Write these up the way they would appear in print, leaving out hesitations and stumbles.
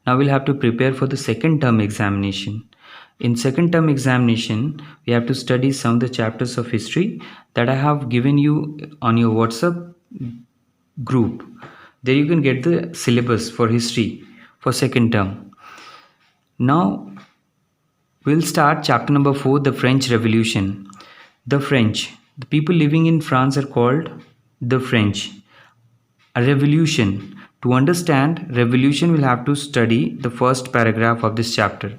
Now we'll have to prepare for the second term examination. In second term examination, we have to study some of the chapters of history that I have given you on your WhatsApp group. There you can get the syllabus for history for second term. Now we'll start chapter number 4, the French Revolution. The French, the people living in France are called the French. A revolution. To understand revolution, we'll have to study the first paragraph of this chapter.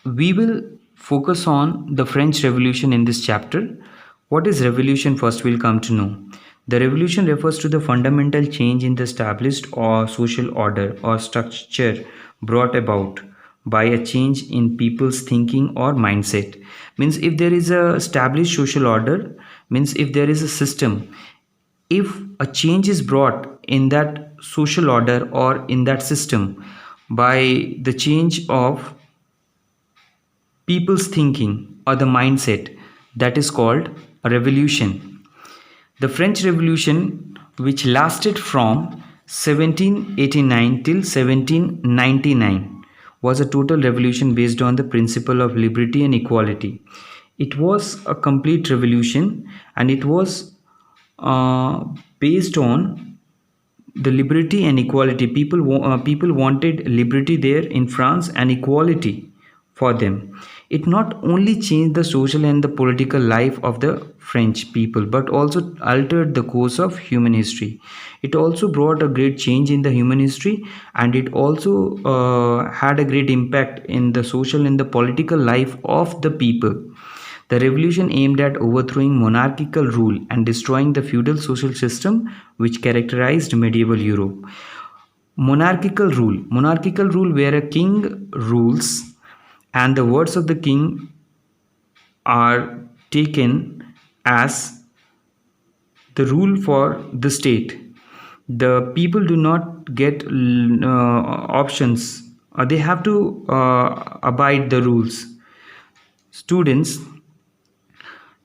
We will focus on the French Revolution in this chapter. What is revolution? First we'll come to know. The revolution refers to the fundamental change in the established or social order or structure brought about by a change in people's thinking or mindset. Means if there is a established social order, means if there is a system, if a change is brought in that social order or in that system by the change of people's thinking or the mindset, that is called a revolution. The French Revolution, which lasted from 1789 till 1799, was a total revolution based on the principle of liberty and equality. It was a complete revolution, and it was based on the liberty and equality. People wanted liberty there in France and equality for them. It not only changed the social and the political life of the French people, but also altered the course of human history. It also brought a great change in the human history, and it also had a great impact in the social and the political life of the people. The revolution aimed at overthrowing monarchical rule and destroying the feudal social system which characterized medieval Europe. Monarchical rule where a king rules and the words of the king are taken as the rule for the state. The people do not get options. They have to abide the rules. Students,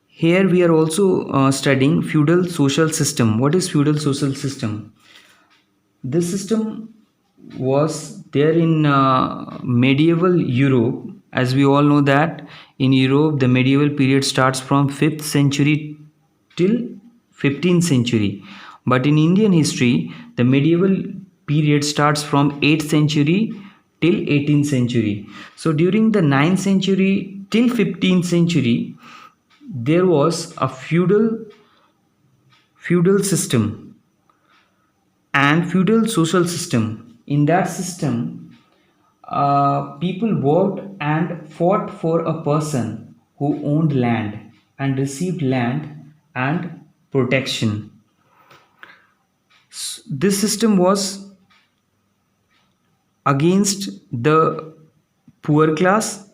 here we are also studying feudal social system. What is feudal social system? This system was there in medieval Europe. As we all know that in Europe, the medieval period starts from 5th century till 15th century. But in Indian history, the medieval period starts from 8th century till 18th century. So during the 9th century till 15th century, there was a feudal system and feudal social system. In that system, people worked and fought for a person who owned land and received land and protection. This system was against the poor class.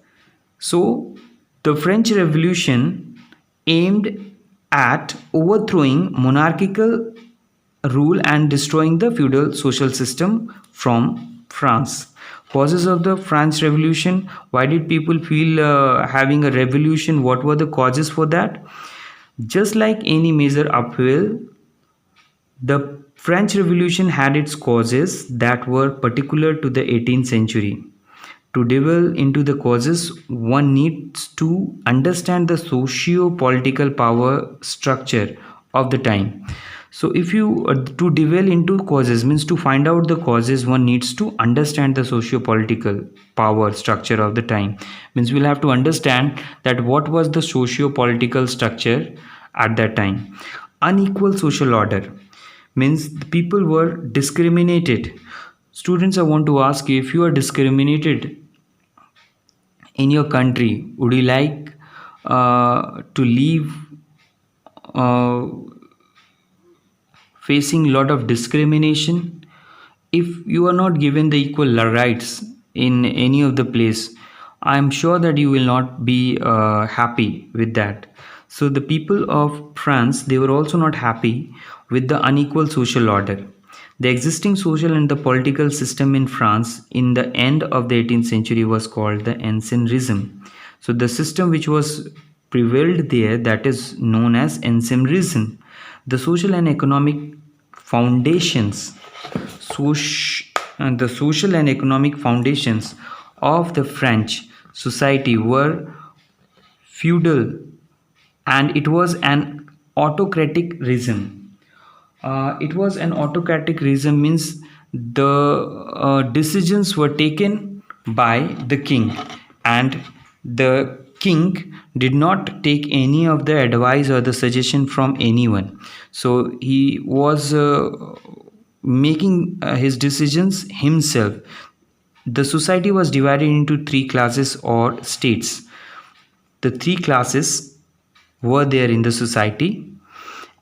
So the French Revolution aimed at overthrowing monarchical rule and destroying the feudal social system from France. Causes of the French Revolution. Why did people feel having a revolution? What were the causes for that? Just like any major upheaval, the French Revolution had its causes that were particular to the 18th century. To delve into the causes, one needs to understand the socio-political power structure of the time. So if you to delve into causes means to find out the causes, one needs to understand the socio-political power structure of the time. Means we'll have to understand that what was the socio-political structure at that time. Unequal social order means the people were discriminated. Students, I want to ask you, if you are discriminated in your country, would you like to leave facing a lot of discrimination? If you are not given the equal rights in any of the place, I am sure that you will not be happy with that. So the people of France, they were also not happy with the unequal social order. The existing social and the political system in France in the end of the 18th century was called the Ancien. So the system which was prevailed there, that is known as Ancien. The social and economic foundations And the social and economic foundations of the French society were feudal, and it was an autocratic regime. It was an autocratic regime means the decisions were taken by the king, and the king did not take any of the advice or the suggestion from anyone. So he was making his decisions himself. The society was divided into three classes or states. The three classes were there in the society,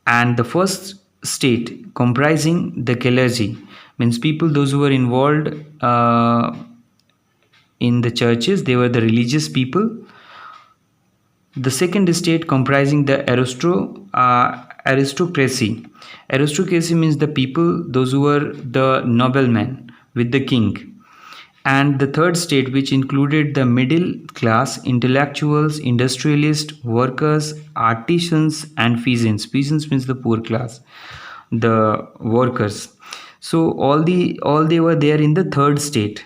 and the first state comprising the clergy means people those who were involved in the churches, they were the religious people. The second state comprising the aristocracy. Aristocracy means the people those who were the noblemen with the king. And the third state, which included the middle class, intellectuals, industrialists, workers, artisans, and peasants. Peasants means the poor class, the workers. So all they were there in the third state.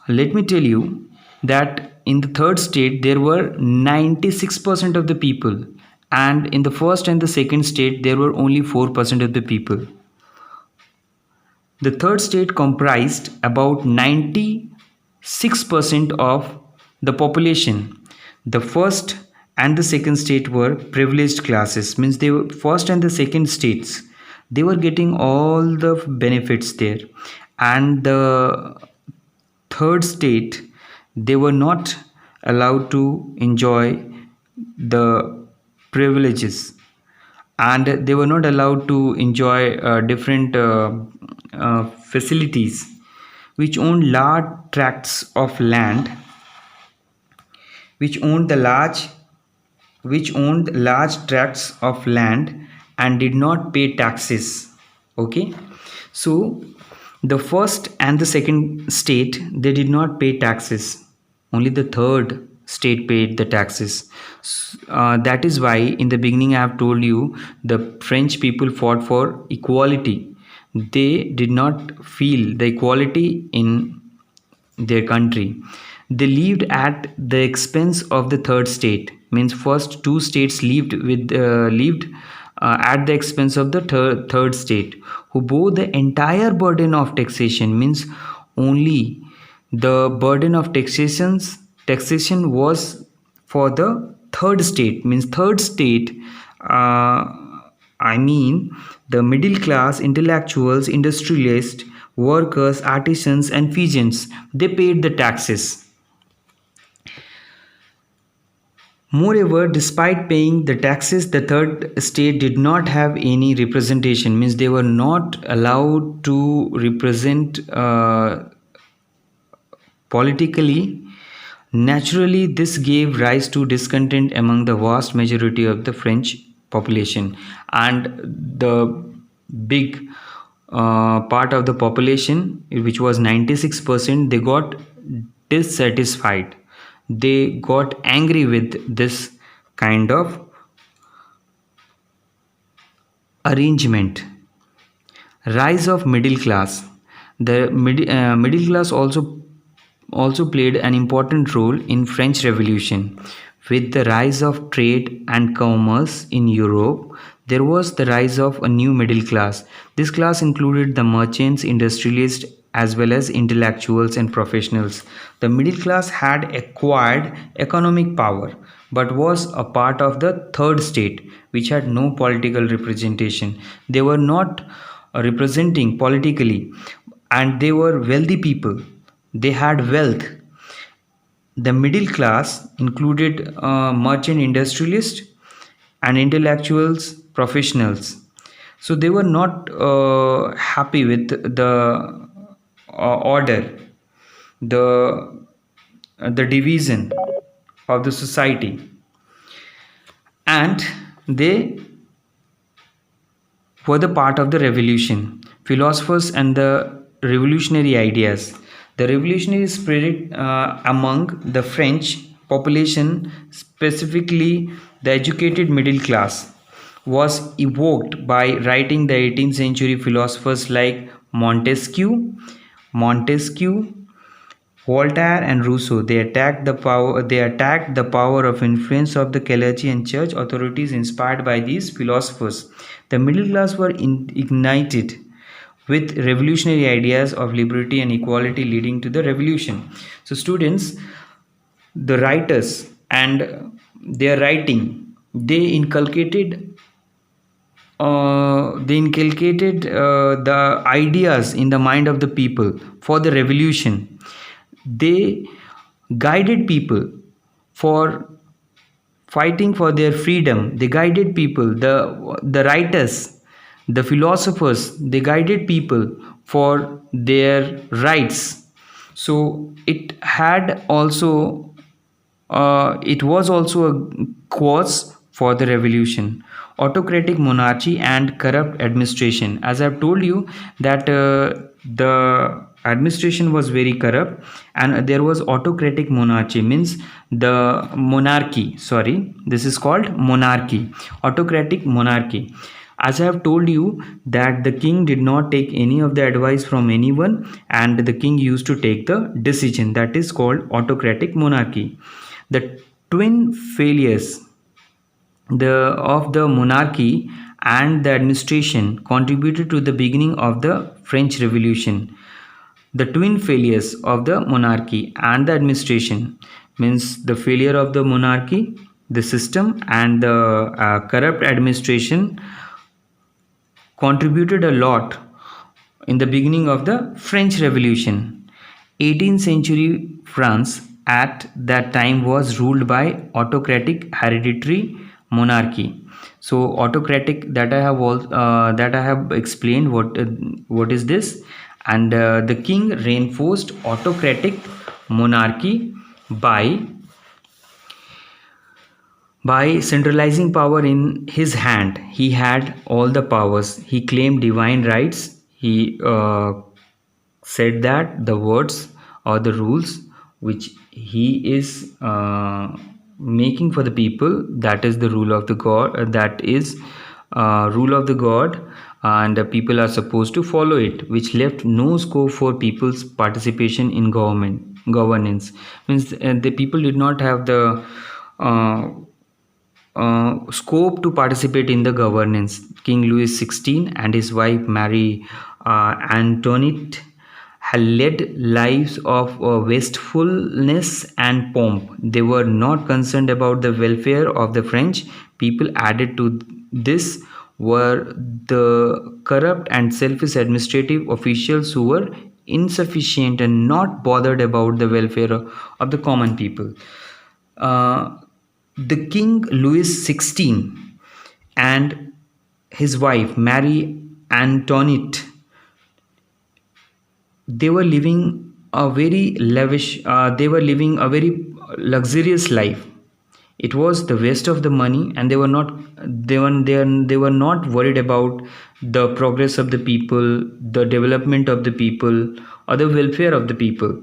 Let me tell you that in the third state there were 96% of the people, and in the first and the second state there were only 4% of the people. The third state comprised about 96% of the population. The first and the second state were privileged classes, means they were first and the second states. They were getting all the benefits there, and the third state, they were not allowed to enjoy the privileges, and they were not allowed to enjoy different facilities, which owned large tracts of land, which owned large tracts of land and did not pay taxes. Okay, so the first and the second state, they did not pay taxes. Only the third state paid the taxes. That is why in the beginning I have told you the French people fought for equality. They did not feel the equality in their country. They lived at the expense of the third state. Means first two states lived at the expense of the third state, who bore the entire burden of taxation. Means only the burden of taxation was for the third state. Means third state, I mean the middle class, intellectuals, industrialists, workers, artisans, and peasants, they paid the taxes. Moreover, despite paying the taxes, the third state did not have any representation. Means they were not allowed to represent politically. Naturally, this gave rise to discontent among the vast majority of the French population, and the big part of the population, which was 96%, they got dissatisfied. They got angry with this kind of arrangement. Rise of middle class. The middle class also played an important role in French Revolution. With the rise of trade and commerce in Europe, there was the rise of a new middle class. This class included the merchants, industrialists, as well as intellectuals and professionals. The middle class had acquired economic power, but was a part of the third state, which had no political representation. They were not representing politically, and they were wealthy people. They had wealth. The middle class included merchant industrialists and intellectuals, professionals. So they were not happy with the order, the division of the society, and they were the part of the revolution. Philosophers and the revolutionary ideas. The revolutionary spirit among the French population, specifically the educated middle class, was evoked by writing the 18th century philosophers like Montesquieu, Montesquieu, Voltaire and Rousseau, they attacked the power. They attacked the power of influence of the clergy and church authorities inspired by these philosophers. The middle class were ignited with revolutionary ideas of liberty and equality, leading to the revolution. So, students, the writers and their writing, they inculcated the ideas in the mind of the people for the revolution. They guided people for fighting for their freedom. They guided people, the writers, the philosophers, they guided people for their rights. So it was also a cause for the revolution. Autocratic monarchy and corrupt administration. As I've told you that the administration was very corrupt, and there was autocratic monarchy, means the monarchy, sorry, this is called monarchy, autocratic monarchy. As I have told you that the king did not take any of the advice from anyone, and the king used to take the decision. That is called autocratic monarchy. The twin failures of the monarchy and the administration contributed to the beginning of the French Revolution. The twin failures of the monarchy and the administration, means the failure of the monarchy, the system, and the corrupt administration, contributed a lot in the beginning of the French Revolution. 18th century France at that time was ruled by autocratic hereditary monarchy. So autocratic, that I have explained what is this. And the king reinforced autocratic monarchy by centralizing power in his hand. He had all the powers. He claimed divine rights. He said that the words or the rules which he is making for the people, that is the rule of the god, that is rule of the god, and the people are supposed to follow it, which left no scope for people's participation in governance. Means the people did not have the scope to participate in the governance. King Louis XVI and his wife Marie Antoinette had led lives of wastefulness and pomp. They were not concerned about the welfare of the French people. Added to this were the corrupt and selfish administrative officials who were insufficient and not bothered about the welfare of the common people. The King Louis XVI and his wife Marie Antoinette, they were living a very lavish, they were living a very luxurious life. It was the waste of the money, and they were not worried about the progress of the people, the development of the people, or the welfare of the people.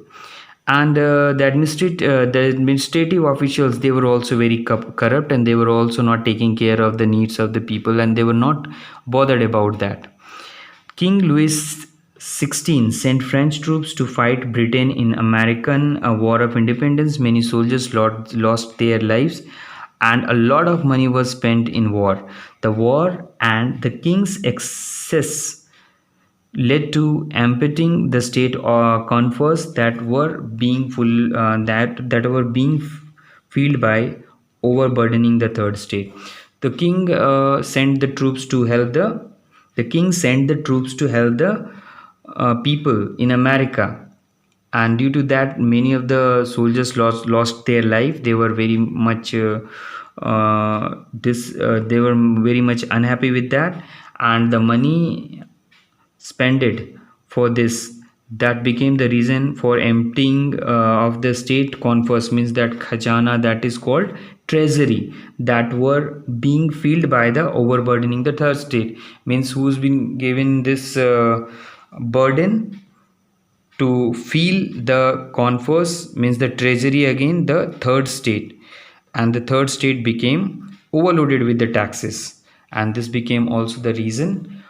And the administrative officials, they were also very corrupt, and they were also not taking care of the needs of the people, and they were not bothered about that. King Louis XVI sent French troops to fight Britain in American War of Independence. Many soldiers lost their lives, and a lot of money was spent in war. The war and the king's excess led to emptying the state coffers that were being filled by overburdening the third state. The king sent the troops to help the people in America, and due to that, many of the soldiers lost their life. They were very much unhappy with that, and the money spended for this, that became the reason for emptying of the state coffers, means that khajana, that is called treasury, that were being filled by the overburdening the third state. Means who's been given this burden to fill the coffers, means the treasury, again the third state, and the third state became overloaded with the taxes, and this became also the reason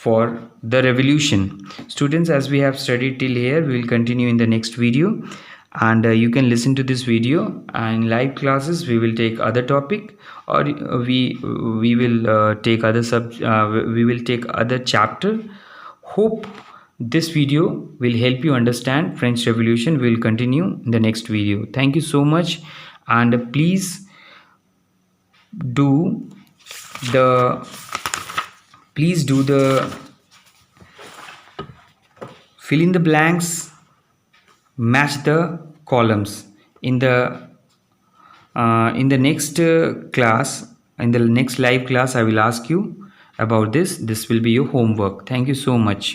for the revolution. Students, as we have studied till here, we will continue in the next video, and you can listen to this video. And in live classes we will take other topic, or we will take other we will take other chapter. Hope this video will help you understand French Revolution. We will continue in the next video. Thank you so much, and do the please do the fill in the blanks, match the columns in the next class. In the next live class I will ask you about this. This will be your homework. Thank you so much.